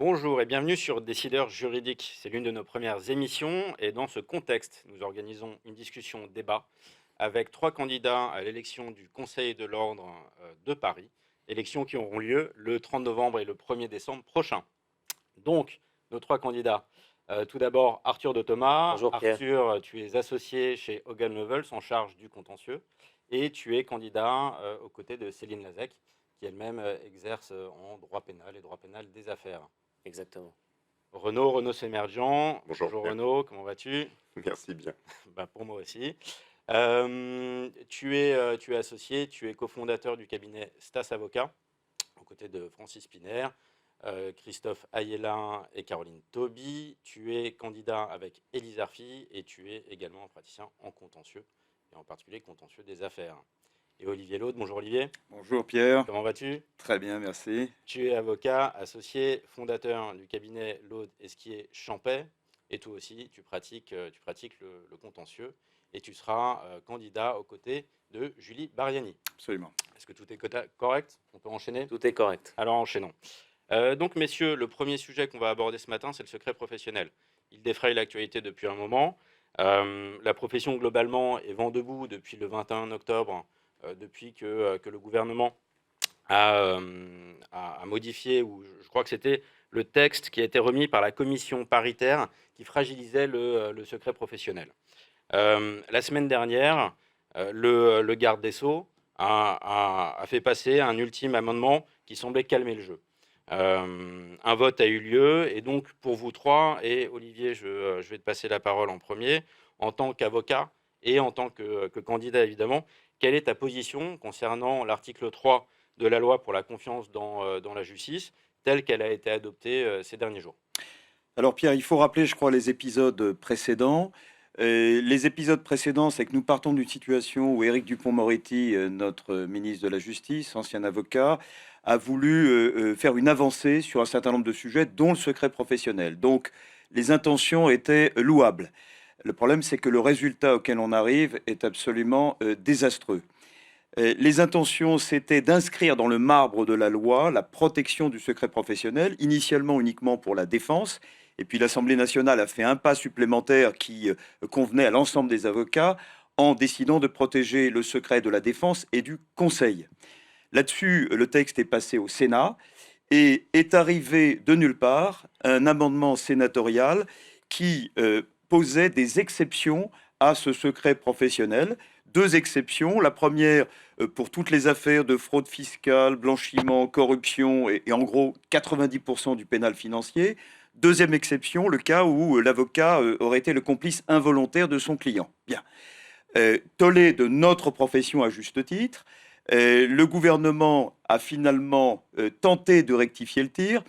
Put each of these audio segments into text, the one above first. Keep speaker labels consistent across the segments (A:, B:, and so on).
A: Bonjour et bienvenue sur Décideurs juridiques. C'est l'une de nos premières émissions et dans ce contexte, nous organisons une discussion débat avec 3 candidats à l'élection du Conseil de l'Ordre de Paris, élections qui auront lieu le 30 novembre et le 1er décembre prochain. Donc, nos 3 candidats. Tout d'abord, Arthur de Thomas.
B: Bonjour Pierre.
A: Arthur, tu es associé chez Hogan Lovells en charge du contentieux et tu es candidat aux côtés de Céline Lazec, qui elle-même exerce en droit pénal et droit pénal des affaires.
B: Exactement.
A: Renaud Semerjian.
C: Bonjour,
A: Bonjour
C: Pierre.
A: Renaud, comment vas-tu?
C: Merci bien.
A: Bah, pour moi aussi. Tu es associé, tu es cofondateur du cabinet Stas Avocat, aux côtés de Francis Piner, Christophe Ayelin et Caroline Tauby. Tu es candidat avec Élise Arfi et tu es également un praticien en contentieux, et en particulier contentieux des affaires. Et Olivier Laude. Bonjour Olivier.
D: Bonjour Pierre.
A: Comment vas-tu?
D: Très bien, merci.
A: Tu es avocat, associé, fondateur du cabinet Laude Esquier Champet, et toi aussi, tu pratiques le contentieux, et tu seras candidat aux côtés de Julie Bariani.
D: Absolument.
A: Est-ce que tout est correct? On peut enchaîner?
B: Tout est correct.
A: Alors enchaînons. Donc messieurs, le premier sujet qu'on va aborder ce matin, c'est le secret professionnel. Il défraye l'actualité depuis un moment. La profession globalement est vent debout depuis le 21 octobre, depuis que le gouvernement a modifié, ou je crois que c'était le texte qui a été remis par la commission paritaire qui fragilisait le secret professionnel. La semaine dernière, le garde des Sceaux a fait passer un ultime amendement qui semblait calmer le jeu. Un vote a eu lieu, et donc pour vous trois, et Olivier, je vais te passer la parole en premier, en tant qu'avocat et en tant que candidat évidemment, quelle est ta position concernant l'article 3 de la loi pour la confiance dans la justice, telle qu'elle a été adoptée ces derniers jours?
D: Alors Pierre, il faut rappeler, je crois, les épisodes précédents. Les épisodes précédents, c'est que nous partons d'une situation où Éric Dupond-Moretti, notre ministre de la Justice, ancien avocat, a voulu faire une avancée sur un certain nombre de sujets, dont le secret professionnel. Donc, les intentions étaient louables. Le problème, c'est que le résultat auquel on arrive est absolument désastreux. Les intentions, c'était d'inscrire dans le marbre de la loi la protection du secret professionnel, initialement uniquement pour la défense. Et puis l'Assemblée nationale a fait un pas supplémentaire qui convenait à l'ensemble des avocats en décidant de protéger le secret de la défense et du conseil. Là-dessus, le texte est passé au Sénat et est arrivé de nulle part un amendement sénatorial qui posait des exceptions à ce secret professionnel. 2 exceptions. La première, pour toutes les affaires de fraude fiscale, blanchiment, corruption et en gros 90% du pénal financier. Deuxième exception, le cas où l'avocat aurait été le complice involontaire de son client. Bien. Tollé de notre profession à juste titre. Le gouvernement a finalement tenté de rectifier le tir,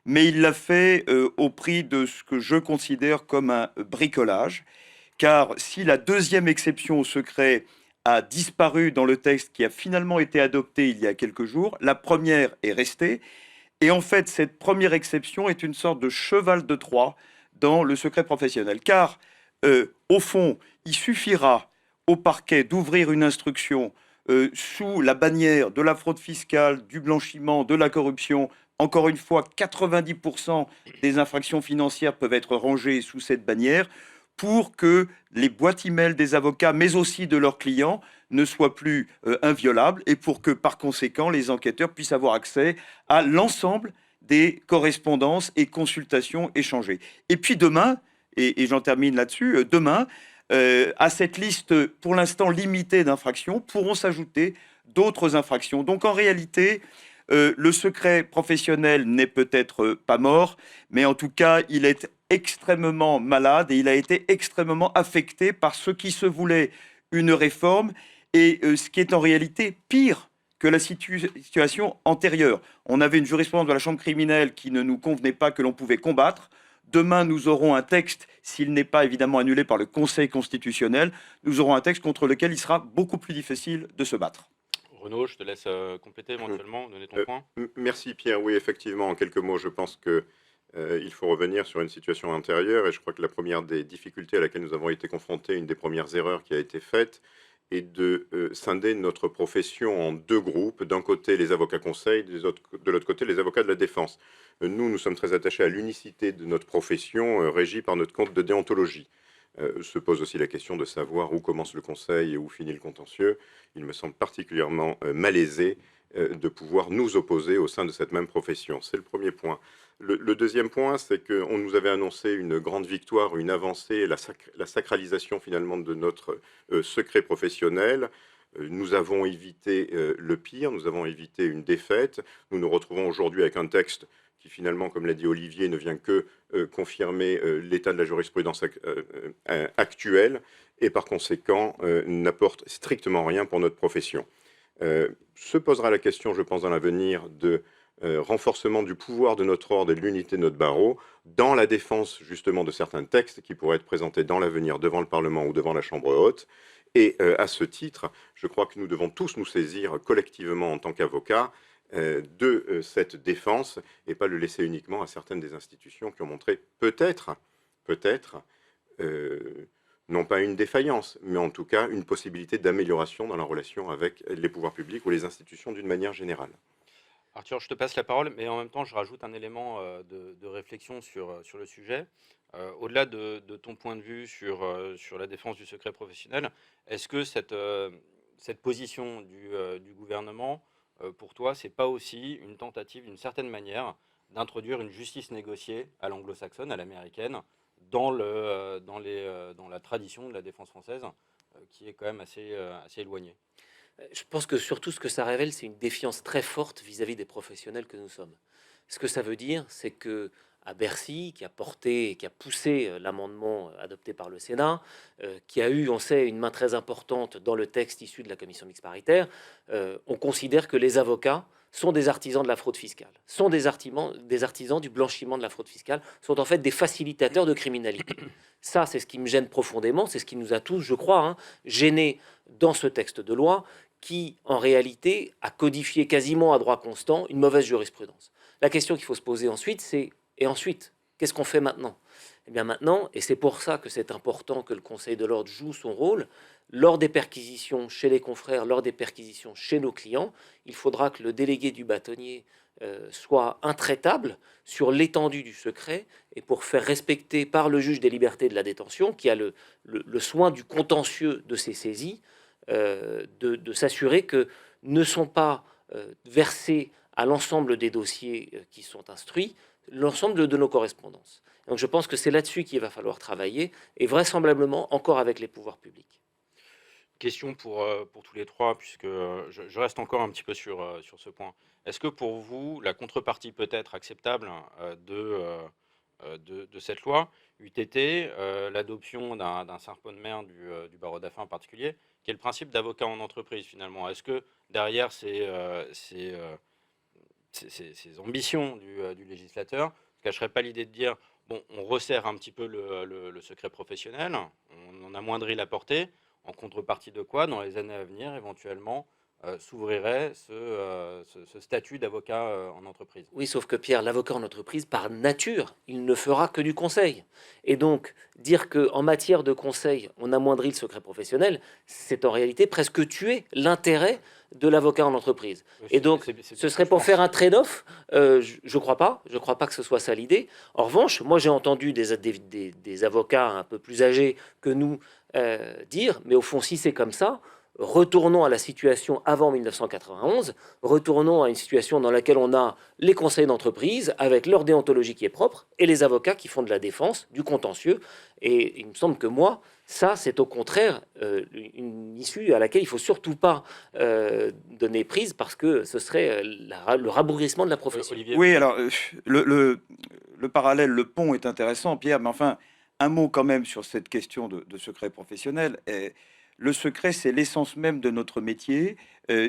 D: mais il l'a fait au prix de ce que je considère comme un bricolage. Car si la deuxième exception au secret a disparu dans le texte qui a finalement été adopté il y a quelques jours, la première est restée. Et en fait, cette première exception est une sorte de cheval de Troie dans le secret professionnel. Car, au fond, il suffira au parquet d'ouvrir une instruction sous la bannière de la fraude fiscale, du blanchiment, de la corruption. Encore une fois, 90% des infractions financières peuvent être rangées sous cette bannière, pour que les boîtes email des avocats, mais aussi de leurs clients, ne soient plus inviolables, et pour que, par conséquent, les enquêteurs puissent avoir accès à l'ensemble des correspondances et consultations échangées. Et puis demain, et j'en termine là-dessus, demain, à cette liste pour l'instant limitée d'infractions, pourront s'ajouter d'autres infractions. Donc en réalité, le secret professionnel n'est peut-être pas mort, mais en tout cas, il est extrêmement malade et il a été extrêmement affecté par ce qui se voulait une réforme et ce qui est en réalité pire que la situation antérieure. On avait une jurisprudence de la Chambre criminelle qui ne nous convenait pas, que l'on pouvait combattre. Demain, nous aurons un texte, s'il n'est pas évidemment annulé par le Conseil constitutionnel, nous aurons un texte contre lequel il sera beaucoup plus difficile de se battre.
A: Renaud, je te laisse compléter éventuellement, donner ton point.
C: Merci Pierre. Oui, effectivement, en quelques mots, je pense que il faut revenir sur une situation antérieure, et je crois que la première des difficultés à laquelle nous avons été confrontés, une des premières erreurs qui a été faite, et de scinder notre profession en deux groupes. D'un côté, les avocats conseils, de l'autre côté, les avocats de la défense. Nous sommes très attachés à l'unicité de notre profession, régie par notre code de déontologie. Se pose aussi la question de savoir où commence le conseil et où finit le contentieux. Il me semble particulièrement malaisé de pouvoir nous opposer au sein de cette même profession. C'est le premier point. Le deuxième point, c'est qu'on nous avait annoncé une grande victoire, une avancée, la sacralisation finalement de notre secret professionnel. Nous avons évité le pire, nous avons évité une défaite. Nous nous retrouvons aujourd'hui avec un texte qui finalement, comme l'a dit Olivier, ne vient que confirmer l'état de la jurisprudence actuelle et par conséquent n'apporte strictement rien pour notre profession. Se posera la question, je pense, dans l'avenir de renforcement du pouvoir de notre ordre et de l'unité de notre barreau dans la défense justement de certains textes qui pourraient être présentés dans l'avenir devant le Parlement ou devant la Chambre haute. Et à ce titre, je crois que nous devons tous nous saisir collectivement en tant qu'avocats de cette défense et pas le laisser uniquement à certaines des institutions qui ont montré peut-être, non pas une défaillance, mais en tout cas une possibilité d'amélioration dans la relation avec les pouvoirs publics ou les institutions d'une manière générale.
A: Arthur, je te passe la parole, mais en même temps, je rajoute un élément de réflexion sur le sujet. Au-delà de ton point de vue sur la défense du secret professionnel, est-ce que cette position du gouvernement, pour toi, c'est pas aussi une tentative, d'une certaine manière, d'introduire une justice négociée à l'anglo-saxonne, à l'américaine, dans la tradition de la défense française, qui est quand même assez éloignée?
B: Je pense que surtout ce que ça révèle, c'est une défiance très forte vis-à-vis des professionnels que nous sommes. Ce que ça veut dire, c'est que à Bercy, qui a porté et qui a poussé l'amendement adopté par le Sénat, qui a eu, on sait, une main très importante dans le texte issu de la commission mixte paritaire, on considère que les avocats sont des artisans de la fraude fiscale, sont des artisans du blanchiment de la fraude fiscale, sont en fait des facilitateurs de criminalité. Ça, c'est ce qui me gêne profondément, c'est ce qui nous a tous, je crois, gênés dans ce texte de loi, qui, en réalité, a codifié quasiment à droit constant une mauvaise jurisprudence. La question qu'il faut se poser ensuite, c'est « et ensuite, qu'est-ce qu'on fait maintenant ?» Eh bien maintenant, et c'est pour ça que c'est important que le Conseil de l'ordre joue son rôle, lors des perquisitions chez les confrères, lors des perquisitions chez nos clients, il faudra que le délégué du bâtonnier soit intraitable sur l'étendue du secret et pour faire respecter par le juge des libertés de la détention, qui a le soin du contentieux de ces saisies, de s'assurer que ne sont pas versés à l'ensemble des dossiers qui sont instruits l'ensemble de nos correspondances. Donc je pense que c'est là-dessus qu'il va falloir travailler et vraisemblablement encore avec les pouvoirs publics.
A: Question pour tous les trois, puisque je reste encore un petit peu sur ce point. Est-ce que pour vous, la contrepartie peut-être acceptable de cette loi eût été l'adoption d'un serpent-de-mer du barreau d'affaires en particulier, qui est le principe d'avocat en entreprise finalement? Est-ce que derrière ces ambitions du législateur ne cacherait pas l'idée de dire, bon, on resserre un petit peu le secret professionnel, on en amoindrit la portée, en contrepartie de quoi, dans les années à venir, éventuellement, s'ouvrirait ce statut d'avocat en entreprise?
B: Oui, sauf que Pierre, l'avocat en entreprise, par nature, il ne fera que du conseil. Et donc, dire qu'en matière de conseil, on amoindrit le secret professionnel, c'est en réalité presque tuer l'intérêt de l'avocat en entreprise. Et donc, ce serait pour faire un trade-off. Je crois pas. Je crois pas que ce soit ça l'idée. En revanche, moi, j'ai entendu des avocats un peu plus âgés que nous dire, mais au fond, si c'est comme ça, retournons à la situation avant 1991, retournons à une situation dans laquelle on a les conseils d'entreprise avec leur déontologie qui est propre et les avocats qui font de la défense, du contentieux. Et il me semble que moi, ça, c'est au contraire une issue à laquelle il ne faut surtout pas donner prise parce que ce serait le rabougrissement de la profession.
A: Olivier.
D: Oui, alors le parallèle, le pont est intéressant, Pierre, mais enfin, un mot quand même sur cette question de secret professionnel. Le secret, c'est l'essence même de notre métier,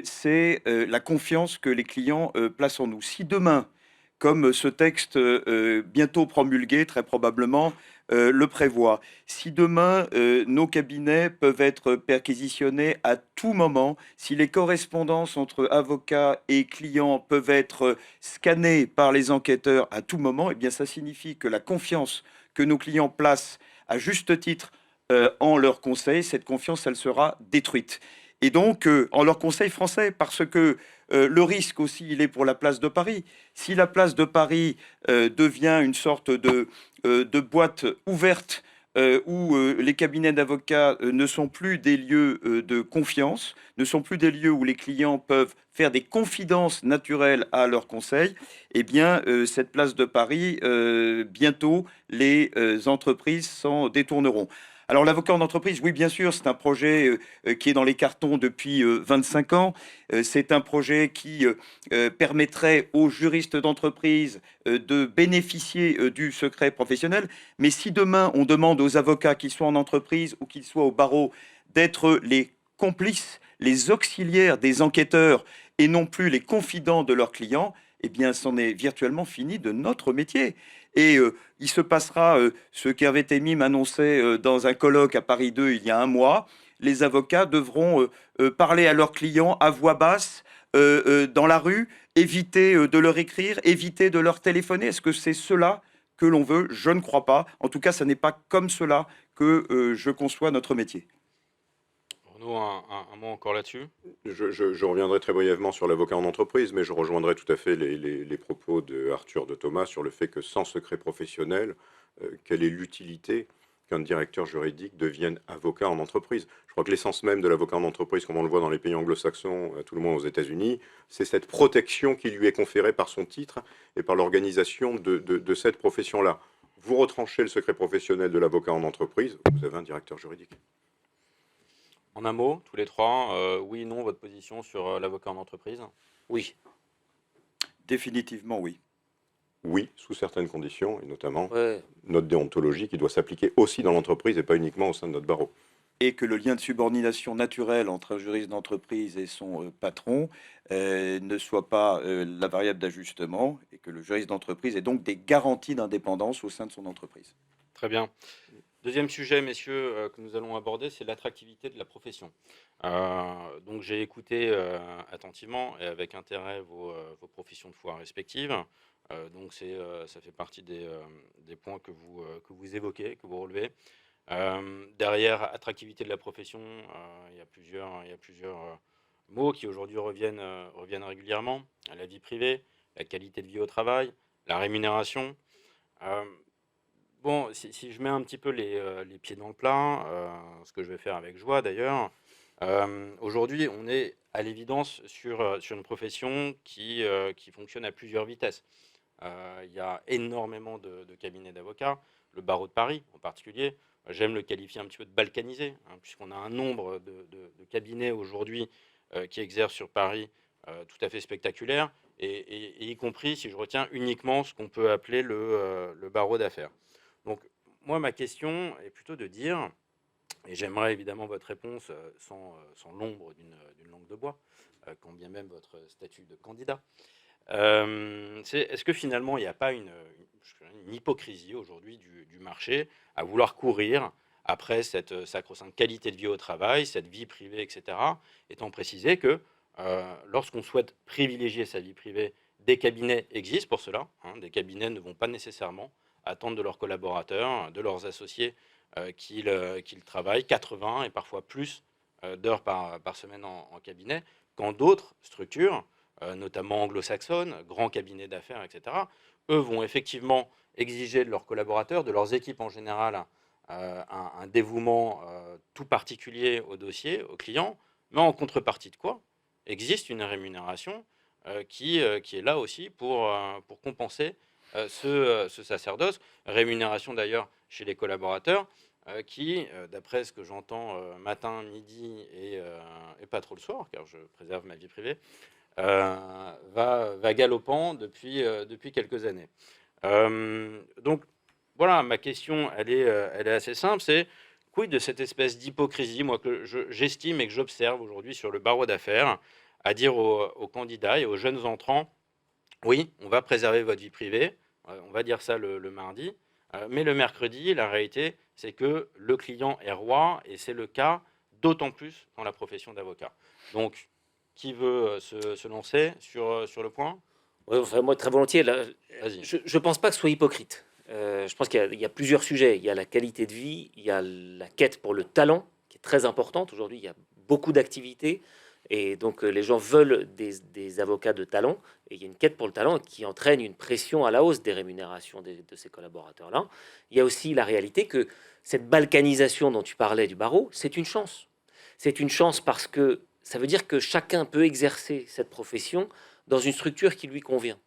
D: c'est la confiance que les clients placent en nous. Si demain, comme ce texte bientôt promulgué, très probablement, le prévoit, si demain nos cabinets peuvent être perquisitionnés à tout moment, si les correspondances entre avocats et clients peuvent être scannées par les enquêteurs à tout moment, eh bien ça signifie que la confiance que nos clients placent à juste titre en leur conseil, cette confiance, elle sera détruite. Et donc, en leur conseil français, parce que le risque aussi, il est pour la place de Paris. Si la place de Paris devient une sorte de boîte ouverte où les cabinets d'avocats ne sont plus des lieux de confiance, ne sont plus des lieux où les clients peuvent faire des confidences naturelles à leurs conseils, eh bien, cette place de Paris, bientôt, les entreprises s'en détourneront. Alors, l'avocat en entreprise, oui, bien sûr, c'est un projet qui est dans les cartons depuis 25 ans. C'est un projet qui permettrait aux juristes d'entreprise de bénéficier du secret professionnel. Mais si demain, on demande aux avocats, qu'ils soient en entreprise ou qu'ils soient au barreau, d'être les complices, les auxiliaires des enquêteurs et non plus les confidents de leurs clients, eh bien, c'en est virtuellement fini de notre métier. Et il se passera ce qu'Hervé Temim annonçait dans un colloque à Paris 2 il y a un mois. Les avocats devront parler à leurs clients à voix basse dans la rue, éviter de leur écrire, éviter de leur téléphoner. Est-ce que c'est cela que l'on veut? Je ne crois pas. En tout cas, ce n'est pas comme cela que je conçois notre métier.
A: Arnaud, un mot encore là-dessus?
C: Je reviendrai très brièvement sur l'avocat en entreprise, mais je rejoindrai tout à fait les propos de Arthur de Thomas sur le fait que sans secret professionnel, quelle est l'utilité qu'un directeur juridique devienne avocat en entreprise? Je crois que l'essence même de l'avocat en entreprise, comme on le voit dans les pays anglo-saxons, à tout le moins aux États-Unis, c'est cette protection qui lui est conférée par son titre et par l'organisation de cette profession-là. Vous retranchez le secret professionnel de l'avocat en entreprise, vous avez un directeur juridique.
A: En un mot, tous les trois, oui, non, votre position sur l'avocat en entreprise?
B: Oui.
D: Définitivement, oui.
C: Oui, sous certaines conditions, et notamment
B: Ouais.
C: notre déontologie qui doit s'appliquer aussi dans l'entreprise et pas uniquement au sein de notre barreau.
D: Et que le lien de subordination naturel entre un juriste d'entreprise et son patron ne soit pas la variable d'ajustement, et que le juriste d'entreprise ait donc des garanties d'indépendance au sein de son entreprise.
A: Très bien. Deuxième sujet, messieurs, que nous allons aborder, c'est l'attractivité de la profession. Donc j'ai écouté attentivement et avec intérêt vos professions de foi respectives. Donc ça fait partie des points que vous évoquez, que vous relevez. Derrière attractivité de la profession, il y a plusieurs mots qui aujourd'hui reviennent régulièrement. La vie privée, la qualité de vie au travail, la rémunération. Euh, Bon, si je mets un petit peu les pieds dans le plat, ce que je vais faire avec joie d'ailleurs, aujourd'hui, on est à l'évidence sur une profession qui fonctionne à plusieurs vitesses. Il y a énormément de cabinets d'avocats, le barreau de Paris en particulier. J'aime le qualifier un petit peu de balkanisé, hein, puisqu'on a un nombre de cabinets aujourd'hui qui exercent sur Paris tout à fait spectaculaire, et y compris si je retiens uniquement ce qu'on peut appeler le barreau d'affaires. Donc, moi, ma question est plutôt de dire, et j'aimerais évidemment votre réponse sans l'ombre d'une langue de bois, quand bien même votre statut de candidat, est-ce que finalement il n'y a pas une hypocrisie aujourd'hui du marché à vouloir courir après cette sacro-sainte qualité de vie au travail, cette vie privée, etc., étant précisé que lorsqu'on souhaite privilégier sa vie privée, des cabinets existent pour cela, hein, des cabinets ne vont pas nécessairement attendre de leurs collaborateurs, de leurs associés qu'ils travaillent 80 et parfois plus d'heures par semaine en cabinet, quand d'autres structures, notamment anglo-saxonnes, grands cabinets d'affaires, etc., eux vont effectivement exiger de leurs collaborateurs, de leurs équipes en général, un dévouement tout particulier au dossier, au client, mais en contrepartie de quoi existe une rémunération qui est là aussi pour compenser ce sacerdoce. Rémunération d'ailleurs chez les collaborateurs qui, d'après ce que j'entends matin, midi et pas trop le soir, car je préserve ma vie privée, va galopant depuis quelques années. Donc voilà, ma question, elle est assez simple, c'est quid de cette espèce d'hypocrisie, moi, que j'estime et que j'observe aujourd'hui sur le barreau d'affaires, à dire aux candidats et aux jeunes entrants, oui, on va préserver votre vie privée, on va dire ça le mardi, mais le mercredi, la réalité, c'est que le client est roi, et c'est le cas d'autant plus dans la profession d'avocat. Donc, qui veut se lancer sur le point?
B: Ouais, enfin, moi, très volontiers. Là,
A: Vas-y.
B: je ne pense pas que ce soit hypocrite. Je pense qu'il y a plusieurs sujets. Il y a la qualité de vie, il y a la quête pour le talent, qui est très importante. Aujourd'hui, il y a beaucoup d'activités. Et donc, les gens veulent des avocats de talent. Et il y a une quête pour le talent qui entraîne une pression à la hausse des rémunérations de ces collaborateurs-là. Il y a aussi la réalité que cette balkanisation dont tu parlais du barreau, c'est une chance. C'est une chance parce que ça veut dire que chacun peut exercer cette profession dans une structure qui lui convient.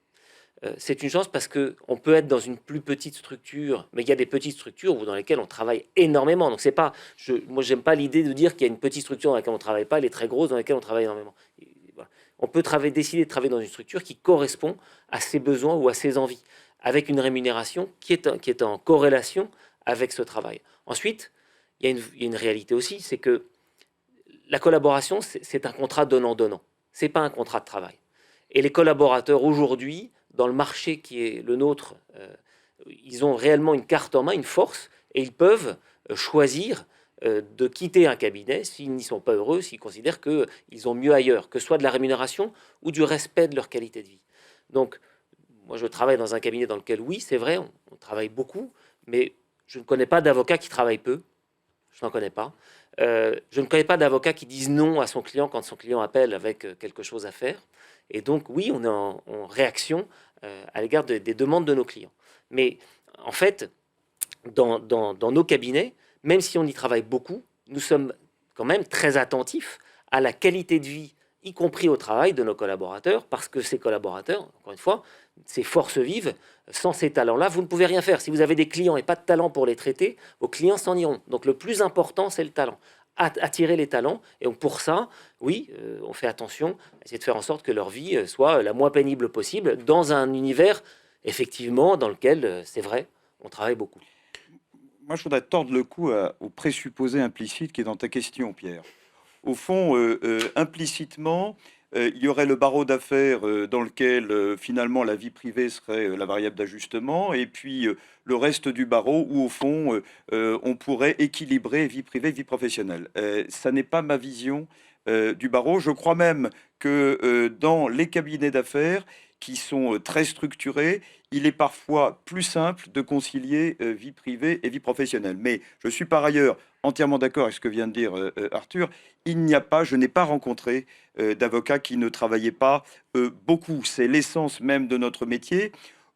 B: C'est une chance parce qu'on peut être dans une plus petite structure, mais il y a des petites structures dans lesquelles on travaille énormément. Donc c'est pas, moi j'aime pas l'idée de dire qu'il y a une petite structure dans laquelle on travaille pas, elle est très grosse dans laquelle on travaille énormément. Et voilà. On peut décider de travailler dans une structure qui correspond à ses besoins ou à ses envies, avec une rémunération qui est en corrélation avec ce travail. Ensuite, il y a une réalité aussi, c'est que la collaboration, c'est un contrat donnant-donnant. C'est pas un contrat de travail. Et les collaborateurs aujourd'hui, dans le marché qui est le nôtre, ils ont réellement une carte en main, une force, et ils peuvent choisir de quitter un cabinet s'ils n'y sont pas heureux, s'ils considèrent qu'ils ont mieux ailleurs, que ce soit de la rémunération ou du respect de leur qualité de vie. Donc, moi, je travaille dans un cabinet dans lequel, oui, c'est vrai, on travaille beaucoup, mais je ne connais pas d'avocats qui travaillent peu. Je n'en connais pas. Je ne connais pas d'avocat qui dise non à son client quand son client appelle avec quelque chose à faire. Et donc, oui, on est en réaction à l'égard des demandes de nos clients. Mais en fait, dans nos cabinets, même si on y travaille beaucoup, nous sommes quand même très attentifs à la qualité de vie, y compris au travail de nos collaborateurs, parce que ces collaborateurs, encore une fois, ces forces vives, sans ces talents-là, vous ne pouvez rien faire. Si vous avez des clients et pas de talent pour les traiter, vos clients s'en iront. Donc le plus important, c'est le talent. Attirer les talents. Et donc pour ça, oui, on fait attention à essayer de faire en sorte que leur vie soit la moins pénible possible dans un univers, effectivement, dans lequel, c'est vrai, on travaille beaucoup.
D: Moi, je voudrais tordre le cou au présupposé implicite qui est dans ta question, Pierre. Au fond, implicitement, il y aurait le barreau d'affaires dans lequel finalement la vie privée serait la variable d'ajustement, et puis le reste du barreau où au fond on pourrait équilibrer vie privée, vie professionnelle. Ça n'est pas ma vision du barreau. Je crois même que dans les cabinets d'affaires qui sont très structurés, il est parfois plus simple de concilier vie privée et vie professionnelle. Mais je suis par ailleurs entièrement d'accord avec ce que vient de dire Arthur. Je n'ai pas rencontré d'avocats qui ne travaillaient pas beaucoup. C'est l'essence même de notre métier,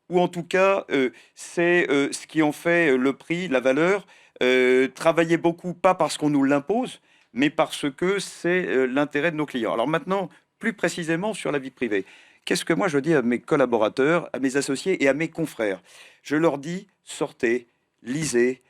D: ou en tout cas, c'est ce qui en fait le prix, la valeur. Travailler beaucoup, pas parce qu'on nous l'impose, mais parce que c'est l'intérêt de nos clients. Alors maintenant, plus précisément sur la vie privée. Qu'est-ce que moi je dis à mes collaborateurs, à mes associés et à mes confrères? Je leur dis, sortez, lisez,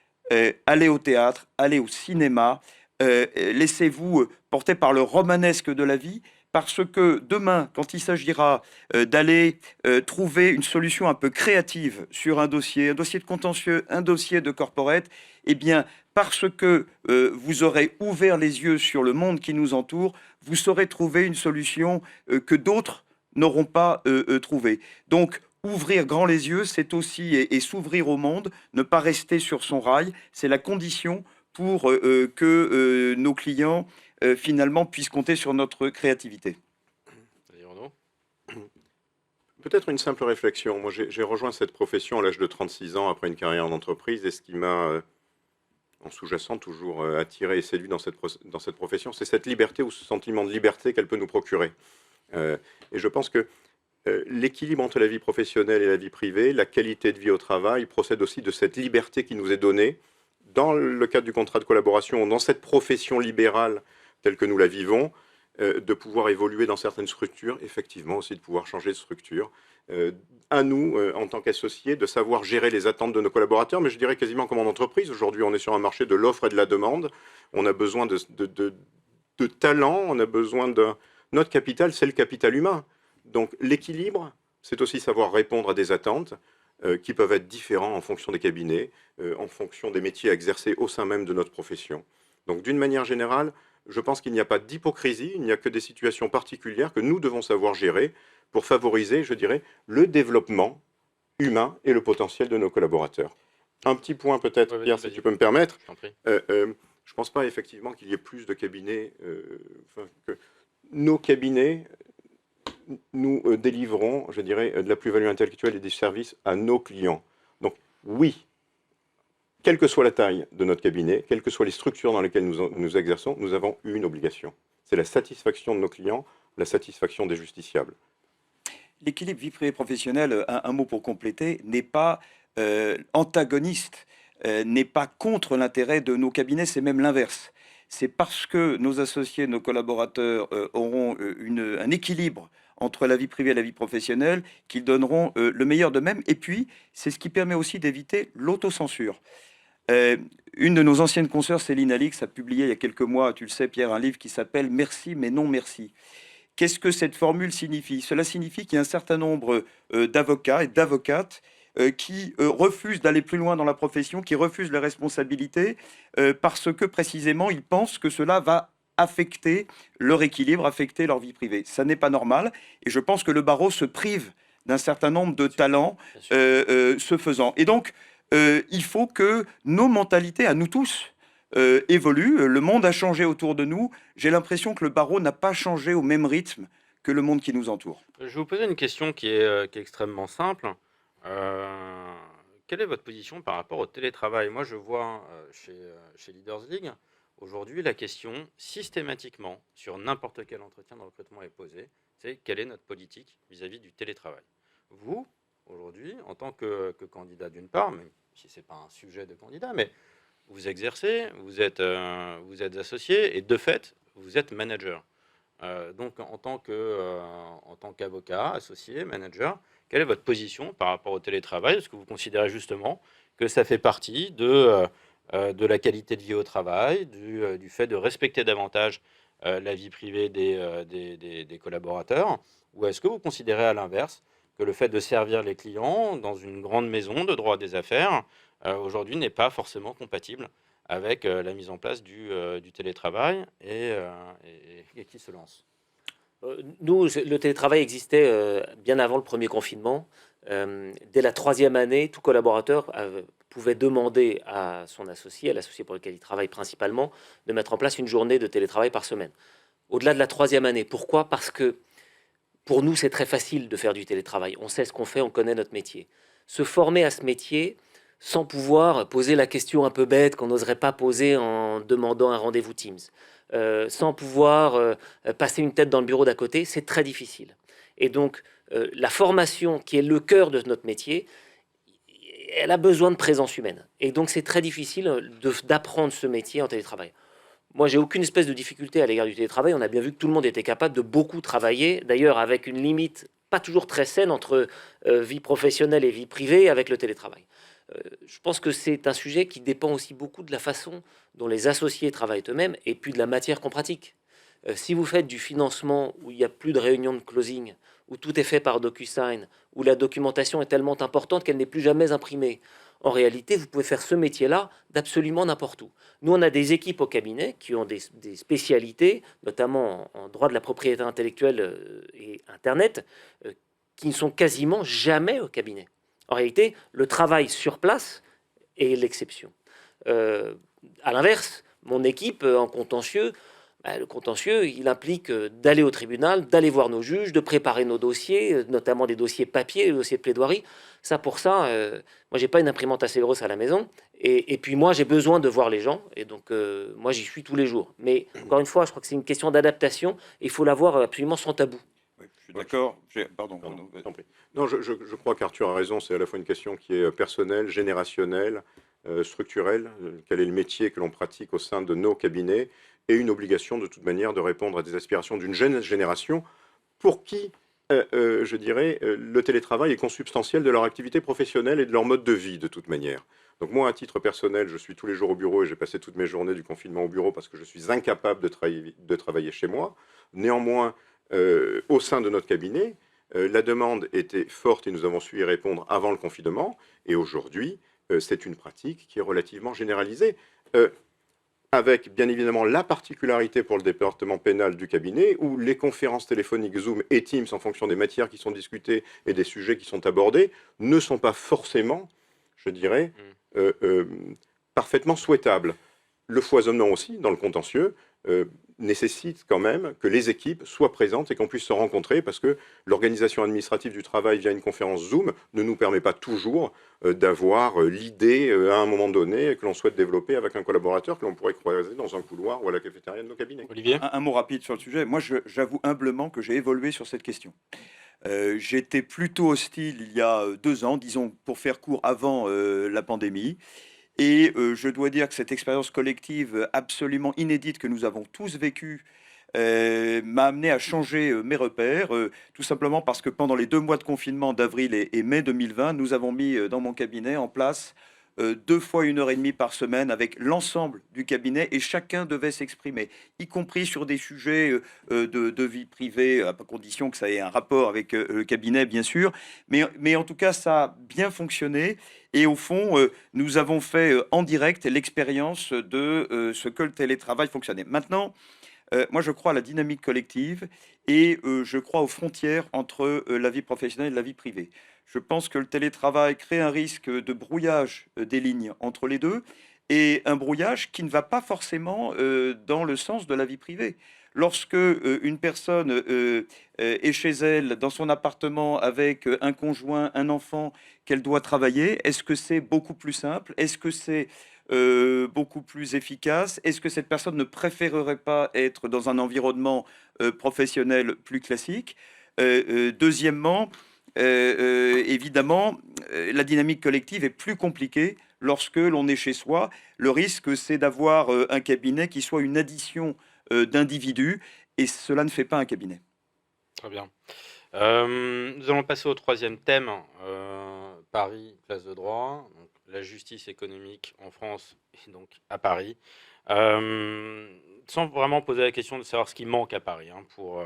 D: allez au théâtre, allez au cinéma, laissez-vous porter par le romanesque de la vie, parce que demain, quand il s'agira d'aller trouver une solution un peu créative sur un dossier de contentieux, un dossier de corporate, eh bien, parce que vous aurez ouvert les yeux sur le monde qui nous entoure, vous saurez trouver une solution que d'autres n'auront pas trouvé. Donc, ouvrir grand les yeux, c'est aussi et s'ouvrir au monde, ne pas rester sur son rail, c'est la condition pour que nos clients, finalement, puissent compter sur notre créativité.
C: Peut-être une simple réflexion. Moi, j'ai rejoint cette profession à l'âge de 36 ans, après une carrière en entreprise, et ce qui m'a, en sous-jacent, toujours attiré et séduit dans cette profession, c'est cette liberté ou ce sentiment de liberté qu'elle peut nous procurer. Et je pense que l'équilibre entre la vie professionnelle et la vie privée, la qualité de vie au travail, procède aussi de cette liberté qui nous est donnée dans le cadre du contrat de collaboration, dans cette profession libérale telle que nous la vivons, de pouvoir évoluer dans certaines structures, effectivement aussi de pouvoir changer de structure. À nous, en tant qu'associés, de savoir gérer les attentes de nos collaborateurs, mais je dirais quasiment comme en entreprise. Aujourd'hui, on est sur un marché de l'offre et de la demande. On a besoin de talent, on a besoin de... Notre capital, c'est le capital humain. Donc l'équilibre, c'est aussi savoir répondre à des attentes qui peuvent être différentes en fonction des cabinets, en fonction des métiers à exercer au sein même de notre profession. Donc d'une manière générale, je pense qu'il n'y a pas d'hypocrisie, il n'y a que des situations particulières que nous devons savoir gérer pour favoriser, je dirais, le développement humain et le potentiel de nos collaborateurs. Un petit point peut-être, Pierre, si tu peux me permettre. Je ne pense pas effectivement qu'il y ait plus de cabinets, que nos cabinets, nous délivrons, je dirais, de la plus-value intellectuelle et des services à nos clients. Donc, oui, quelle que soit la taille de notre cabinet, quelles que soient les structures dans lesquelles nous exerçons, nous avons une obligation. C'est la satisfaction de nos clients, la satisfaction des justiciables.
D: L'équilibre vie privée professionnelle, un mot pour compléter, n'est pas antagoniste, n'est pas contre l'intérêt de nos cabinets, c'est même l'inverse. C'est parce que nos associés, nos collaborateurs auront un équilibre entre la vie privée et la vie professionnelle qu'ils donneront le meilleur d'eux-mêmes. Et puis, c'est ce qui permet aussi d'éviter l'autocensure. Une de nos anciennes consoeurs, Céline Alix, a publié il y a quelques mois, tu le sais Pierre, un livre qui s'appelle « Merci mais non merci ». Qu'est-ce que cette formule signifie? Cela signifie qu'il y a un certain nombre d'avocats et d'avocates qui refusent d'aller plus loin dans la profession, qui refusent les responsabilités parce que précisément ils pensent que cela va affecter leur équilibre, affecter leur vie privée. Ça n'est pas normal et je pense que le barreau se prive d'un certain nombre de talents ce faisant. Et donc, il faut que nos mentalités, à nous tous, évoluent. Le monde a changé autour de nous. J'ai l'impression que le barreau n'a pas changé au même rythme que le monde qui nous entoure.
A: Je vais vous poser une question qui est extrêmement simple. Quelle est votre position par rapport au télétravail? Moi, je vois chez Leaders League, aujourd'hui, la question systématiquement sur n'importe quel entretien de recrutement est posée, c'est quelle est notre politique vis-à-vis du télétravail? Vous, aujourd'hui, en tant que candidat d'une part, même si ce n'est pas un sujet de candidat, mais vous exercez, vous êtes associé et de fait, vous êtes manager. Donc, en tant qu'avocat, associé, manager, quelle est votre position par rapport au télétravail? Est-ce que vous considérez justement que ça fait partie de la qualité de vie au travail, du fait de respecter davantage la vie privée des collaborateurs? Ou est-ce que vous considérez à l'inverse que le fait de servir les clients dans une grande maison de droit des affaires, aujourd'hui, n'est pas forcément compatible avec la mise en place du télétravail et qui se lance?
B: Nous, le télétravail existait bien avant le premier confinement. Dès la 3e année, tout collaborateur pouvait demander à son associé, à l'associé pour lequel il travaille principalement, de mettre en place une journée de télétravail par semaine. Au-delà de la 3e année. Pourquoi? Parce que pour nous, c'est très facile de faire du télétravail. On sait ce qu'on fait, on connaît notre métier. Se former à ce métier sans pouvoir poser la question un peu bête qu'on n'oserait pas poser en demandant un rendez-vous Teams, sans pouvoir passer une tête dans le bureau d'à côté, c'est très difficile. Et donc, la formation qui est le cœur de notre métier, elle a besoin de présence humaine. Et donc, c'est très difficile d'apprendre ce métier en télétravail. Moi, j'ai aucune espèce de difficulté à l'égard du télétravail. On a bien vu que tout le monde était capable de beaucoup travailler, d'ailleurs avec une limite pas toujours très saine entre vie professionnelle et vie privée avec le télétravail. Je pense que c'est un sujet qui dépend aussi beaucoup de la façon dont les associés travaillent eux-mêmes et puis de la matière qu'on pratique. Si vous faites du financement où il n'y a plus de réunion de closing, où tout est fait par DocuSign, où la documentation est tellement importante qu'elle n'est plus jamais imprimée, en réalité, vous pouvez faire ce métier-là d'absolument n'importe où. Nous, on a des équipes au cabinet qui ont des spécialités, notamment en droit de la propriété intellectuelle et Internet, qui ne sont quasiment jamais au cabinet. En réalité, le travail sur place est l'exception. À l'inverse, mon équipe en contentieux, le contentieux, il implique d'aller au tribunal, d'aller voir nos juges, de préparer nos dossiers, notamment des dossiers papier, des dossiers de plaidoirie. Moi, j'ai pas une imprimante assez grosse à la maison. Et puis moi, j'ai besoin de voir les gens. Et donc, moi, j'y suis tous les jours. Mais encore une fois, je crois que c'est une question d'adaptation. Il faut la voir absolument sans tabou.
D: Oui, je suis d'accord. Pardon.
C: Non, je crois qu'Arthur a raison. C'est à la fois une question qui est personnelle, générationnelle, structurelle. Quel est le métier que l'on pratique au sein de nos cabinets? Et une obligation de toute manière de répondre à des aspirations d'une jeune génération pour qui, je dirais, le télétravail est consubstantiel de leur activité professionnelle et de leur mode de vie de toute manière. Donc moi, à titre personnel, je suis tous les jours au bureau et j'ai passé toutes mes journées du confinement au bureau parce que je suis incapable de travailler chez moi. Néanmoins, au sein de notre cabinet, la demande était forte et nous avons su y répondre avant le confinement. Et aujourd'hui, c'est une pratique qui est relativement généralisée. Avec bien évidemment la particularité pour le département pénal du cabinet, où les conférences téléphoniques Zoom et Teams, en fonction des matières qui sont discutées et des sujets qui sont abordés, ne sont pas forcément, je dirais, parfaitement souhaitables. Le foisonnement aussi, dans le contentieux, nécessite quand même que les équipes soient présentes et qu'on puisse se rencontrer parce que l'organisation administrative du travail via une conférence Zoom ne nous permet pas toujours d'avoir l'idée à un moment donné que l'on souhaite développer avec un collaborateur que l'on pourrait croiser dans un couloir ou à la cafétéria de nos cabinets.
A: Olivier?
D: Un mot rapide sur le sujet. Moi, j'avoue humblement que j'ai évolué sur cette question. J'étais plutôt hostile il y a 2 ans, disons, pour faire court, avant la pandémie. Et je dois dire que cette expérience collective absolument inédite que nous avons tous vécue m'a amené à changer mes repères, tout simplement parce que pendant les 2 mois de confinement d'avril et mai 2020, nous avons mis dans mon cabinet en place 2 fois 1 heure et demie par semaine avec l'ensemble du cabinet et chacun devait s'exprimer, y compris sur des sujets de vie privée, à condition que ça ait un rapport avec le cabinet, bien sûr. Mais en tout cas, ça a bien fonctionné. Et au fond, nous avons fait en direct l'expérience de ce que le télétravail fonctionnait. Maintenant, moi, je crois à la dynamique collective et je crois aux frontières entre la vie professionnelle et la vie privée. Je pense que le télétravail crée un risque de brouillage des lignes entre les deux et un brouillage qui ne va pas forcément dans le sens de la vie privée. Lorsque une personne est chez elle, dans son appartement, avec un conjoint, un enfant, qu'elle doit travailler, est-ce que c'est beaucoup plus simple? Est-ce que c'est beaucoup plus efficace? Est-ce que cette personne ne préférerait pas être dans un environnement professionnel plus classique? Deuxièmement, évidemment, la dynamique collective est plus compliquée lorsque l'on est chez soi. Le risque, c'est d'avoir un cabinet qui soit une addition d'individus, et cela ne fait pas un cabinet.
A: Très bien. Nous allons passer au troisième thème. Paris, place de droit. Donc, la justice économique en France et donc à Paris. Sans vraiment poser la question de savoir ce qui manque à Paris pour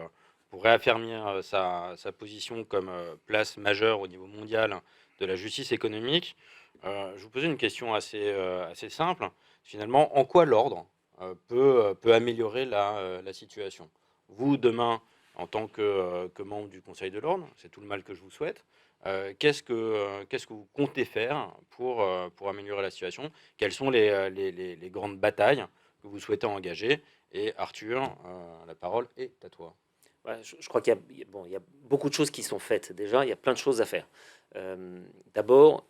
A: réaffirmer sa position comme place majeure au niveau mondial de la justice économique. Je vous posais une question assez simple. Finalement, en quoi l'ordre peut améliorer la situation? Vous, demain, en tant que membre du Conseil de l'ordre, c'est tout le mal que je vous souhaite, qu'est-ce que vous comptez faire pour améliorer la situation? Quelles sont les grandes batailles que vous souhaitez engager? Et Arthur, la parole est à toi.
B: Ouais, je crois qu'il y a beaucoup de choses qui sont faites déjà, il y a plein de choses à faire. D'abord,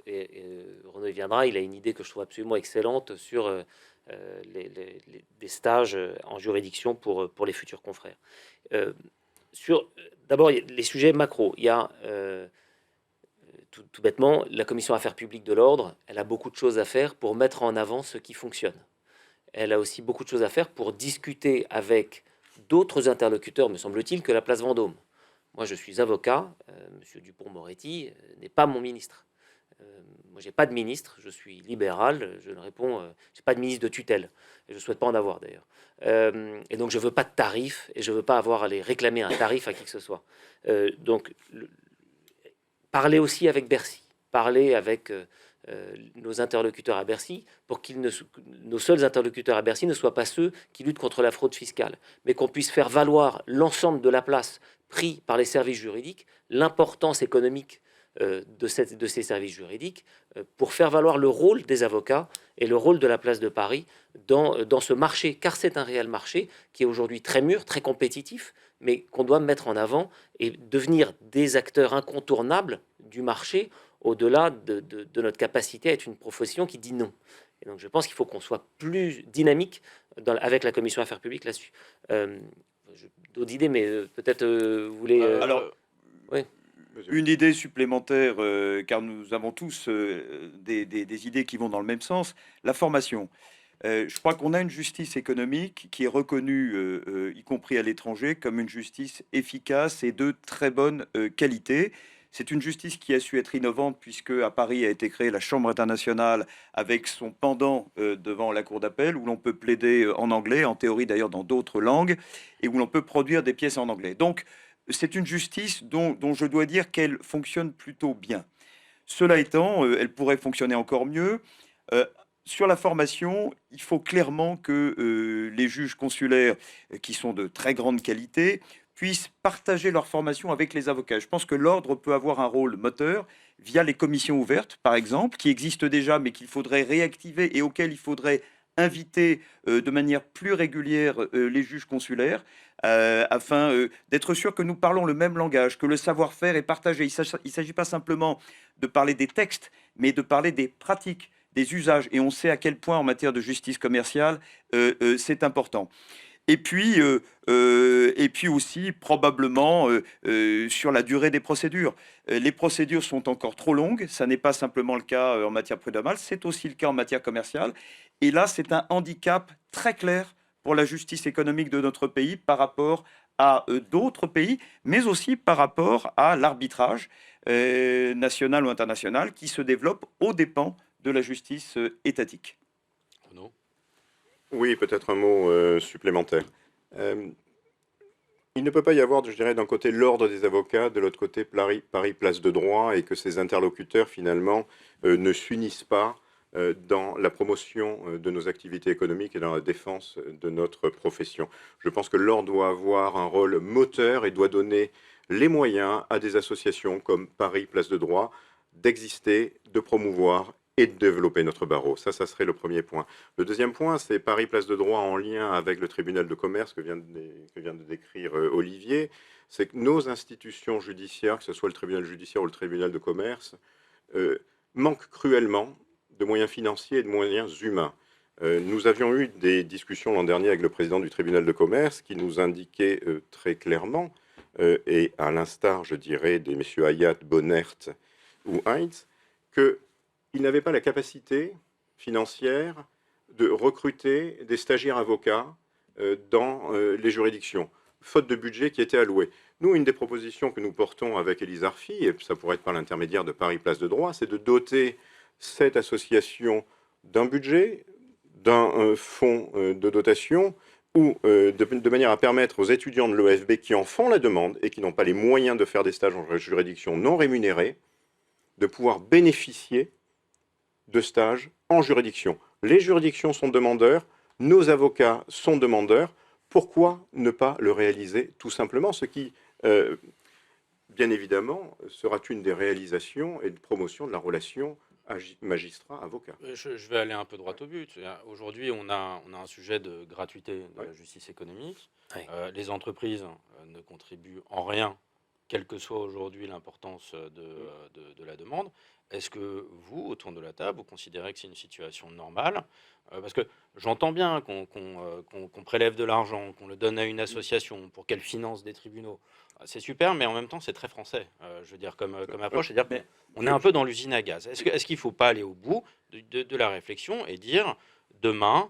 B: Renaud y viendra, il a une idée que je trouve absolument excellente sur des stages en juridiction pour les futurs confrères. D'abord, les sujets macro. Il y a tout bêtement la commission affaires publiques de l'ordre, elle a beaucoup de choses à faire pour mettre en avant ce qui fonctionne. Elle a aussi beaucoup de choses à faire pour discuter avec d'autres interlocuteurs, me semble-t-il, que la place Vendôme. Moi, je suis avocat. Monsieur Dupond-Moretti n'est pas mon ministre. Moi, j'ai pas de ministre. Je suis libéral. Je le réponds. J'ai pas de ministre de tutelle. Et je souhaite pas en avoir d'ailleurs. Et donc, je veux pas de tarif et je veux pas avoir à aller réclamer un tarif à qui que ce soit. Donc, parler aussi avec Bercy. Parler avec nos interlocuteurs à Bercy, pour nos seuls interlocuteurs à Bercy ne soient pas ceux qui luttent contre la fraude fiscale, mais qu'on puisse faire valoir l'ensemble de la place pris par les services juridiques, l'importance économique de ces services juridiques, pour faire valoir le rôle des avocats et le rôle de la place de Paris dans ce marché, car c'est un réel marché qui est aujourd'hui très mûr, très compétitif, mais qu'on doit mettre en avant et devenir des acteurs incontournables du marché, au-delà de notre capacité à être une profession qui dit non. Et donc je pense qu'il faut qu'on soit plus dynamique avec la commission affaires publiques là-dessus. D'autres idées, mais peut-être vous voulez...
D: Alors,
B: oui.
D: Une idée supplémentaire, car nous avons tous des idées qui vont dans le même sens, la formation. Je crois qu'on a une justice économique qui est reconnue, y compris à l'étranger, comme une justice efficace et de très bonne qualité. C'est une justice qui a su être innovante puisque à Paris a été créée la Chambre internationale avec son pendant devant la Cour d'appel où l'on peut plaider en anglais, en théorie d'ailleurs dans d'autres langues, et où l'on peut produire des pièces en anglais. Donc c'est une justice dont je dois dire qu'elle fonctionne plutôt bien. Cela étant, elle pourrait fonctionner encore mieux. Sur la formation, il faut clairement que les juges consulaires, qui sont de très grande qualité, puissent partager leur formation avec les avocats. Je pense que l'ordre peut avoir un rôle moteur via les commissions ouvertes, par exemple, qui existent déjà, mais qu'il faudrait réactiver et auxquelles il faudrait inviter de manière plus régulière les juges consulaires afin d'être sûr que nous parlons le même langage, que le savoir-faire est partagé. Il ne s'agit pas simplement de parler des textes, mais de parler des pratiques, des usages. Et on sait à quel point en matière de justice commerciale, c'est important. Et puis aussi, probablement, sur la durée des procédures. Les procédures sont encore trop longues. Ça n'est pas simplement le cas en matière prud'homale, c'est aussi le cas en matière commerciale. Et là, c'est un handicap très clair pour la justice économique de notre pays par rapport à d'autres pays, mais aussi par rapport à l'arbitrage national ou international qui se développe aux dépens de la justice étatique.
A: Renaud.
C: Oui, peut-être un mot supplémentaire. Il ne peut pas y avoir, je dirais, d'un côté l'ordre des avocats, de l'autre côté Paris place de droit, et que ces interlocuteurs, finalement, ne s'unissent pas dans la promotion de nos activités économiques et dans la défense de notre profession. Je pense que l'ordre doit avoir un rôle moteur et doit donner les moyens à des associations comme Paris place de droit d'exister, de promouvoir et de développer notre barreau. Ça serait le premier point. Le deuxième point, c'est Paris place de droit en lien avec le tribunal de commerce que vient de décrire Olivier. C'est que nos institutions judiciaires, que ce soit le tribunal judiciaire ou le tribunal de commerce, manquent cruellement de moyens financiers et de moyens humains. Nous avions eu des discussions l'an dernier avec le président du tribunal de commerce qui nous indiquait très clairement, et à l'instar, je dirais, des messieurs Hayat, Bonnert ou Heinz, qu'il n'avait pas la capacité financière de recruter des stagiaires avocats dans les juridictions, faute de budget qui était alloué. Nous, une des propositions que nous portons avec Élise Arfi, et ça pourrait être par l'intermédiaire de Paris Place de Droit, c'est de doter cette association d'un budget, d'un fonds de dotation, ou de manière à permettre aux étudiants de l'OFB qui en font la demande et qui n'ont pas les moyens de faire des stages en juridiction non rémunérés, de pouvoir bénéficier de stages en juridiction. Les juridictions sont demandeurs, nos avocats sont demandeurs. Pourquoi ne pas le réaliser tout simplement? Ce qui, bien évidemment, sera une des réalisations et de promotion de la relation magistrat-avocat.
A: Je vais aller un peu droit au but. Aujourd'hui, on a un sujet de gratuité de la justice économique.
B: Ouais.
A: Les entreprises ne contribuent en rien, quelle que soit aujourd'hui l'importance de la demande. Est-ce que vous, autour de la table, vous considérez que c'est une situation normale? Parce que j'entends bien qu'on prélève de l'argent, qu'on le donne à une association pour qu'elle finance des tribunaux. C'est super, mais en même temps, c'est très français, je veux dire, comme approche. C'est-à-dire qu'on est un peu dans l'usine à gaz. Est-ce qu'il ne faut pas aller au bout de la réflexion et dire, demain,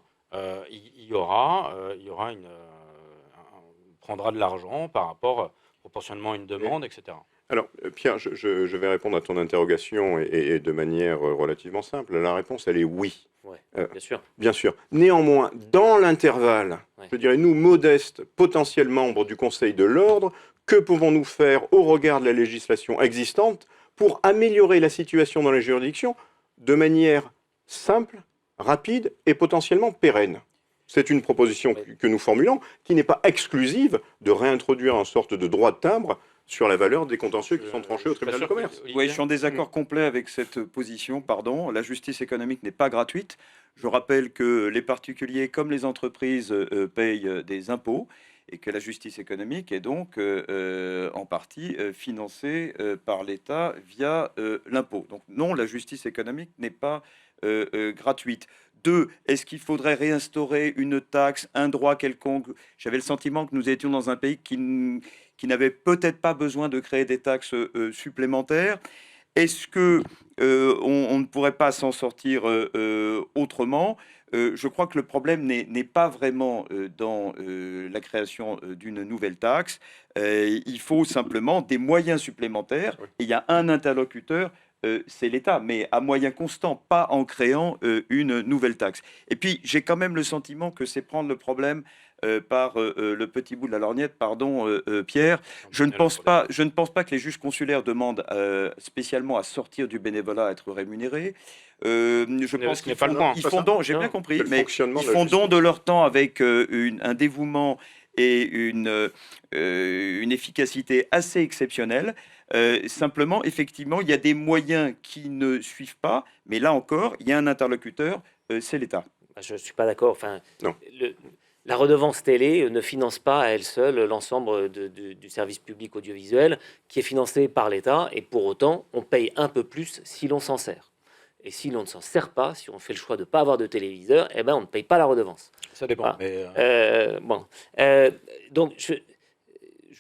A: il y aura on prendra de l'argent par rapport proportionnellement à une demande, etc.
C: Alors, Pierre, je vais répondre à ton interrogation et de manière relativement simple. La réponse, elle est oui.
B: Ouais, bien sûr.
C: Bien sûr. Néanmoins, dans l'intervalle, je dirais, nous, modestes, potentiels membres du Conseil de l'Ordre, que pouvons-nous faire au regard de la législation existante pour améliorer la situation dans les juridictions de manière simple, rapide et potentiellement pérenne? C'est une proposition que nous formulons, qui n'est pas exclusive de réintroduire une sorte de droit de timbre sur la valeur des contentieux qui sont tranchés au tribunal de commerce.
D: Oui, je suis en désaccord complet avec cette position, pardon. La justice économique n'est pas gratuite. Je rappelle que les particuliers comme les entreprises payent des impôts et que la justice économique est donc en partie financée par l'État via l'impôt. Donc non, la justice économique n'est pas gratuite. Deux, est-ce qu'il faudrait réinstaurer une taxe, un droit quelconque? J'avais le sentiment que nous étions dans un pays qui n'avait peut-être pas besoin de créer des taxes supplémentaires. Est-ce que on ne pourrait pas s'en sortir autrement? Je crois que le problème n'est pas vraiment dans la création d'une nouvelle taxe. Il faut simplement des moyens supplémentaires. Et il y a un interlocuteur, c'est l'État, mais à moyens constants, pas en créant une nouvelle taxe. Et puis, j'ai quand même le sentiment que c'est prendre le problème par le petit bout de la lorgnette, pardon Pierre. Je ne pense pas que les juges consulaires demandent spécialement à sortir du bénévolat, à être rémunérés. Je pense qu'ils font don, j'ai bien compris, mais ils font don de leur temps avec un dévouement et une efficacité assez exceptionnelle. Simplement, effectivement, il y a des moyens qui ne suivent pas, mais là encore, il y a un interlocuteur, c'est l'État.
B: je ne suis pas d'accord. Enfin,
C: Non.
B: la redevance télé ne finance pas à elle seule l'ensemble du service public audiovisuel qui est financé par l'État. Et pour autant, on paye un peu plus si l'on s'en sert. Et si l'on ne s'en sert pas, si on fait le choix de ne pas avoir de téléviseur, eh ben, on ne paye pas la redevance.
A: Ça dépend.
B: Voilà.
A: Mais
B: Bon. Donc,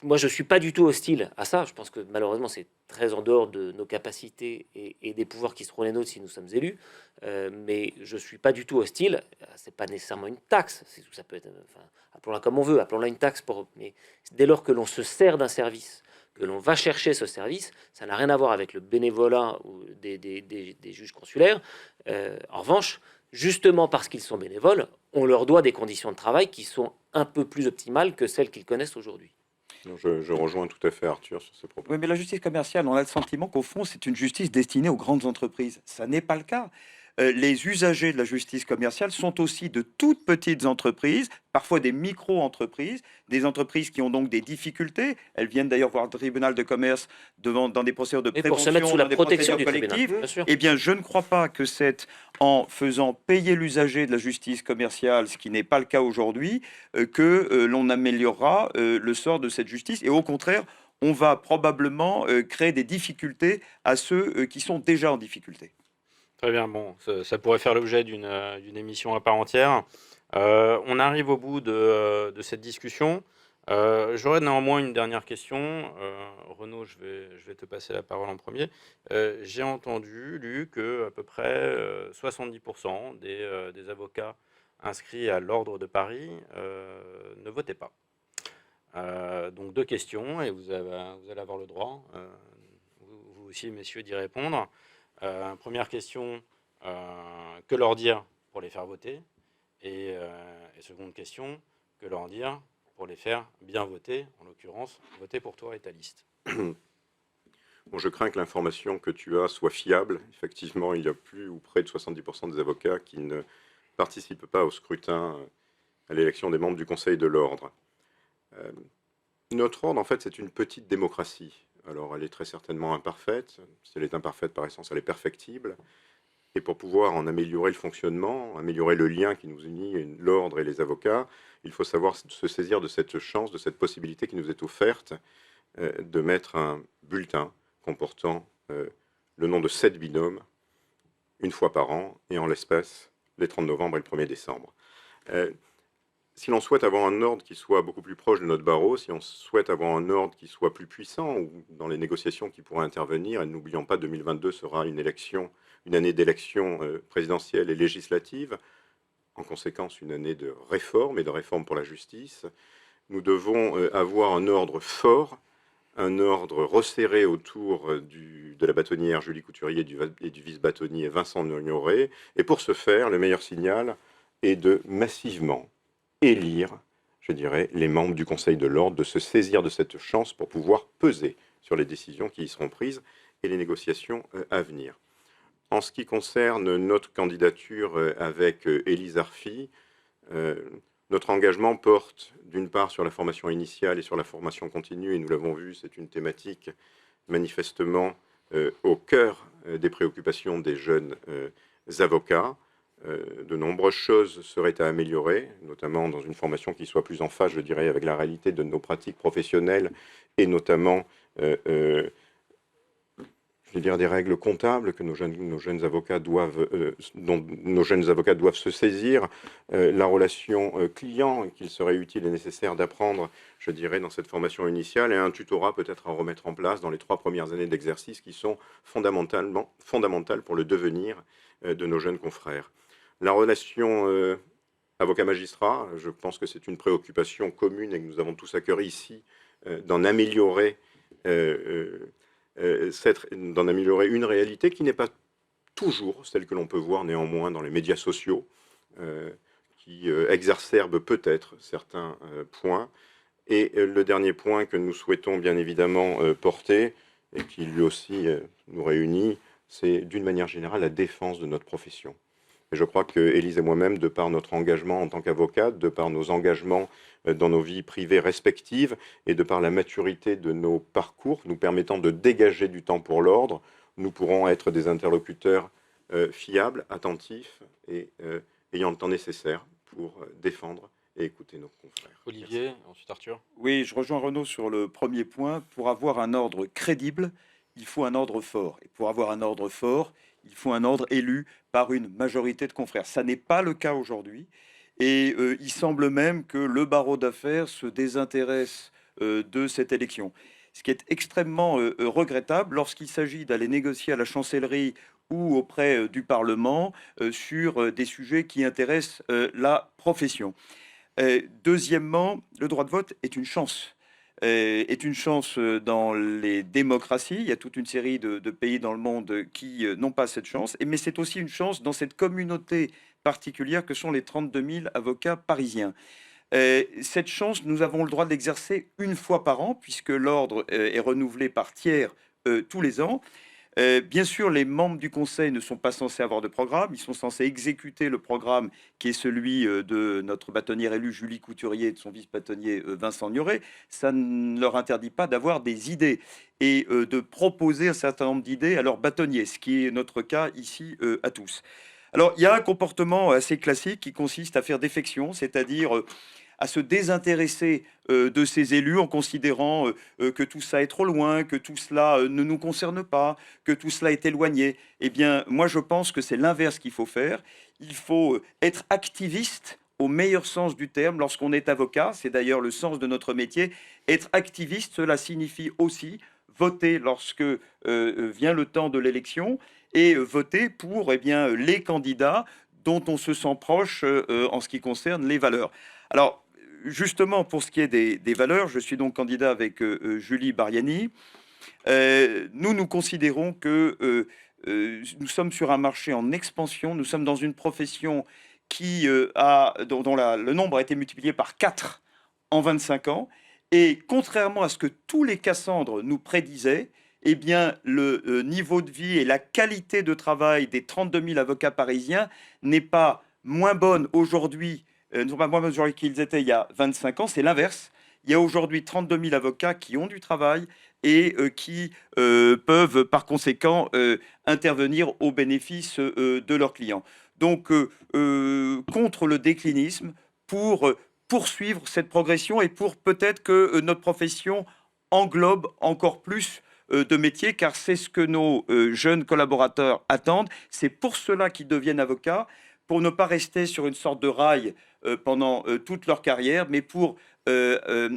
B: moi, je ne suis pas du tout hostile à ça. Je pense que malheureusement, c'est très en dehors de nos capacités et des pouvoirs qui seront les nôtres si nous sommes élus. Mais je ne suis pas du tout hostile. C'est pas nécessairement une taxe. Ça peut être, enfin, appelons-la comme on veut, appelons-la une taxe. Mais dès lors que l'on se sert d'un service, que l'on va chercher ce service, ça n'a rien à voir avec le bénévolat ou des juges consulaires. En revanche, justement parce qu'ils sont bénévoles, on leur doit des conditions de travail qui sont un peu plus optimales que celles qu'ils connaissent aujourd'hui.
C: Je rejoins tout à fait Arthur sur ce propos.
D: Oui, mais la justice commerciale, on a le sentiment qu'au fond, c'est une justice destinée aux grandes entreprises. Ça n'est pas le cas. Les usagers de la justice commerciale sont aussi de toutes petites entreprises, parfois des micro-entreprises, des entreprises qui ont donc des difficultés. Elles viennent d'ailleurs voir le tribunal de commerce dans des procédures de
B: Et
D: prévention,
B: pour se mettre sous la
D: dans des
B: protection
D: procédures
B: du tribunal,
D: collectives.
B: bien sûr.
D: Eh bien, je ne crois pas que c'est en faisant payer l'usager de la justice commerciale, ce qui n'est pas le cas aujourd'hui, que l'on améliorera le sort de cette justice. Et au contraire, on va probablement créer des difficultés à ceux qui sont déjà en difficulté.
A: très bien, bon, ça pourrait faire l'objet d'une émission à part entière. On arrive au bout de cette discussion. J'aurais néanmoins une dernière question. Renaud, je vais te passer la parole en premier. J'ai lu que à peu près 70% des avocats inscrits à l'Ordre de Paris ne votaient pas. Donc deux questions, et vous allez avoir le droit, vous aussi, messieurs, d'y répondre. Première question, que leur dire pour les faire voter? Et seconde question, que leur dire pour les faire bien voter, en l'occurrence, voter pour toi et ta liste?
C: Bon, je crains que l'information que tu as soit fiable. Effectivement, il y a plus ou près de 70% des avocats qui ne participent pas au scrutin à l'élection des membres du Conseil de l'Ordre. Notre ordre, en fait, c'est une petite démocratie. Alors, elle est très certainement imparfaite. Si elle est imparfaite par essence, elle est perfectible. Et pour pouvoir en améliorer le fonctionnement, améliorer le lien qui nous unit, l'ordre et les avocats, il faut savoir se saisir de cette chance, de cette possibilité qui nous est offerte de mettre un bulletin comportant le nom de 7 binômes une fois par an, et en l'espèce, les 30 novembre et le 1er décembre. Si l'on souhaite avoir un ordre qui soit beaucoup plus proche de notre barreau, si on souhaite avoir un ordre qui soit plus puissant, ou dans les négociations qui pourraient intervenir, et n'oublions pas, 2022 sera une année d'élection présidentielle et législative, en conséquence une année de réforme et de réforme pour la justice, nous devons avoir un ordre fort, un ordre resserré autour de la bâtonnière Julie Couturier et du vice-bâtonnier Vincent Nognoré, et pour ce faire, le meilleur signal est de massivement élire, je dirais, les membres du Conseil de l'Ordre, de se saisir de cette chance pour pouvoir peser sur les décisions qui y seront prises et les négociations à venir. En ce qui concerne notre candidature avec Élise Arfi, notre engagement porte d'une part sur la formation initiale et sur la formation continue, et nous l'avons vu, c'est une thématique manifestement au cœur des préoccupations des jeunes avocats. De nombreuses choses seraient à améliorer, notamment dans une formation qui soit plus en phase, je dirais, avec la réalité de nos pratiques professionnelles, et notamment je veux dire, des règles comptables que nos jeunes avocats dont nos jeunes avocats doivent se saisir, la relation client qu'il serait utile et nécessaire d'apprendre, je dirais, dans cette formation initiale, et un tutorat peut-être à remettre en place dans les 3 premières années d'exercice qui sont fondamentales pour le devenir de nos jeunes confrères. La relation avocat-magistrat, je pense que c'est une préoccupation commune et que nous avons tous à cœur ici d'en améliorer une réalité qui n'est pas toujours celle que l'on peut voir néanmoins dans les médias sociaux, qui exacerbent peut-être certains points. Et le dernier point que nous souhaitons bien évidemment porter, et qui lui aussi nous réunit, c'est d'une manière générale la défense de notre profession. Et je crois que Élise et moi-même, de par notre engagement en tant qu'avocate, de par nos engagements dans nos vies privées respectives et de par la maturité de nos parcours nous permettant de dégager du temps pour l'ordre, nous pourrons être des interlocuteurs fiables, attentifs et ayant le temps nécessaire pour défendre et écouter nos confrères.
A: Olivier, ensuite Arthur.
D: Oui, je rejoins Renaud sur le premier point. Pour avoir un ordre crédible, il faut un ordre fort. Et pour avoir un ordre fort, il faut un ordre élu par une majorité de confrères. Ça n'est pas le cas aujourd'hui. Et il semble même que le barreau d'affaires se désintéresse de cette élection. Ce qui est extrêmement regrettable lorsqu'il s'agit d'aller négocier à la chancellerie ou auprès du Parlement sur des sujets qui intéressent la profession. Deuxièmement, le droit de vote est une chance dans les démocraties. Il y a toute une série de pays dans le monde qui n'ont pas cette chance, mais c'est aussi une chance dans cette communauté particulière que sont les 32 000 avocats parisiens. Cette chance, nous avons le droit de l'exercer une fois par an, puisque l'ordre est renouvelé par tiers tous les ans. Bien sûr, les membres du Conseil ne sont pas censés avoir de programme, ils sont censés exécuter le programme qui est celui de notre bâtonnière élue Julie Couturier et de son vice-bâtonnier Vincent Gnoret. Ça ne leur interdit pas d'avoir des idées et de proposer un certain nombre d'idées à leurs bâtonniers, ce qui est notre cas ici à tous. Alors, il y a un comportement assez classique qui consiste à faire défection, c'est-à-dire à se désintéresser de ces élus en considérant que tout ça est trop loin, que tout cela ne nous concerne pas, que tout cela est éloigné. Eh bien, moi, je pense que c'est l'inverse qu'il faut faire. Il faut être activiste au meilleur sens du terme lorsqu'on est avocat. C'est d'ailleurs le sens de notre métier. Être activiste, cela signifie aussi voter lorsque vient le temps de l'élection et voter pour les candidats dont on se sent proche en ce qui concerne les valeurs. Alors, justement, pour ce qui est des valeurs, je suis donc candidat avec Julie Bariani. Nous considérons que nous sommes sur un marché en expansion. Nous sommes dans une profession dont le nombre a été multiplié par 4 en 25 ans. Et contrairement à ce que tous les Cassandres nous prédisaient, eh bien, le niveau de vie et la qualité de travail des 32 000 avocats parisiens n'est pas moins bonne aujourd'hui ne sont pas moins bonnes qu'ils étaient il y a 25 ans, c'est l'inverse. Il y a aujourd'hui 32 000 avocats qui ont du travail et qui peuvent par conséquent intervenir au bénéfice de leurs clients. Donc, contre le déclinisme, pour poursuivre cette progression et pour peut-être que notre profession englobe encore plus de métiers, car c'est ce que nos jeunes collaborateurs attendent. C'est pour cela qu'ils deviennent avocats, pour ne pas rester sur une sorte de rail pendant toute leur carrière, mais pour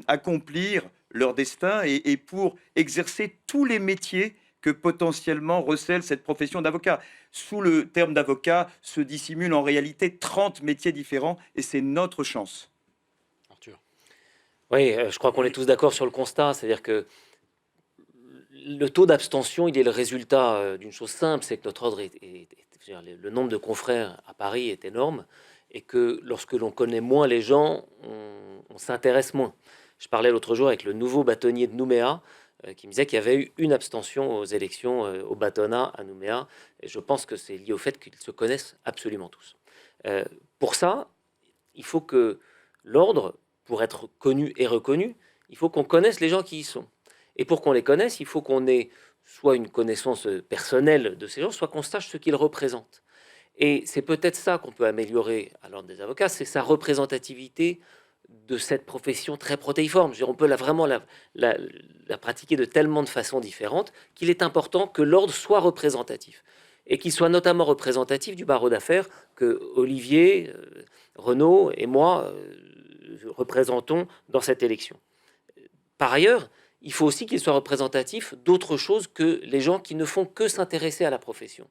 D: accomplir leur destin et pour exercer tous les métiers que potentiellement recèle cette profession d'avocat. Sous le terme d'avocat se dissimulent en réalité 30 métiers différents et c'est notre chance.
A: Arthur.
B: Oui, je crois qu'on est tous d'accord sur le constat, c'est-à-dire que le taux d'abstention, il est le résultat d'une chose simple, c'est que notre ordre le nombre de confrères à Paris est énorme et que lorsque l'on connaît moins les gens, on s'intéresse moins. Je parlais l'autre jour avec le nouveau bâtonnier de Nouméa qui me disait qu'il y avait eu une abstention aux élections au bâtonnat à Nouméa. Et je pense que c'est lié au fait qu'ils se connaissent absolument tous. Pour ça, il faut que l'ordre, pour être connu et reconnu, il faut qu'on connaisse les gens qui y sont. Et pour qu'on les connaisse, il faut qu'on ait soit une connaissance personnelle de ces gens, soit qu'on sache ce qu'ils représentent. Et c'est peut-être ça qu'on peut améliorer à l'ordre des avocats, c'est sa représentativité de cette profession très protéiforme. Je veux dire, on peut vraiment la pratiquer de tellement de façons différentes qu'il est important que l'ordre soit représentatif. Et qu'il soit notamment représentatif du barreau d'affaires que Olivier, Renaud et moi représentons dans cette élection. Par ailleurs, il faut aussi qu'il soit représentatif d'autre chose que les gens qui ne font que s'intéresser à la profession.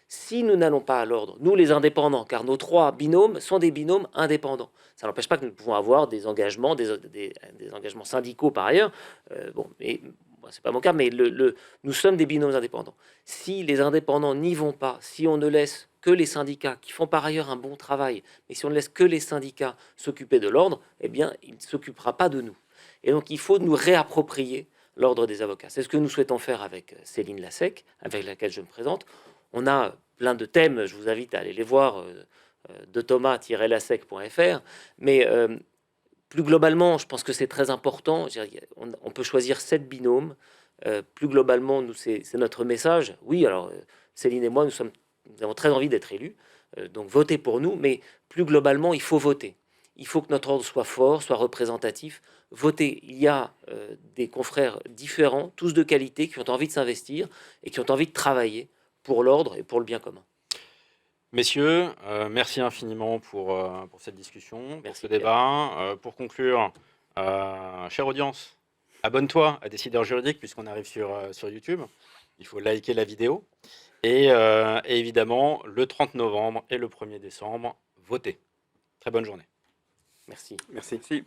B: Si nous n'allons pas à l'ordre, nous les indépendants, car nos 3 binômes sont des binômes indépendants, ça n'empêche pas que nous pouvons avoir des engagements, des engagements syndicaux par ailleurs, mais c'est pas mon cas, mais nous sommes des binômes indépendants. Si les indépendants n'y vont pas, si on ne laisse que les syndicats, qui font par ailleurs un bon travail, mais si on ne laisse que les syndicats s'occuper de l'ordre, eh bien, il ne s'occupera pas de nous. Et donc, il faut nous réapproprier l'ordre des avocats. C'est ce que nous souhaitons faire avec Céline Lassec, avec laquelle je me présente. On a plein de thèmes, je vous invite à aller les voir, de thomas-lassec.fr. Mais plus globalement, je pense que c'est très important. On peut choisir 7 binômes. Plus globalement, nous, c'est notre message. Oui, alors Céline et moi, nous avons très envie d'être élus. Donc votez pour nous, mais plus globalement, il faut voter. Il faut que notre ordre soit fort, soit représentatif. Votez. Il y a des confrères différents, tous de qualité, qui ont envie de s'investir et qui ont envie de travailler pour l'ordre et pour le bien commun.
A: Messieurs, merci infiniment pour cette discussion, pour
B: Merci,
A: ce
B: Pierre.
A: débat. Pour conclure, chère audience, abonne-toi à Décideurs Juridiques puisqu'on arrive sur YouTube. Il faut liker la vidéo. Et évidemment, le 30 novembre et le 1er décembre, votez. Très bonne journée.
B: Merci.
C: Merci.
D: Si.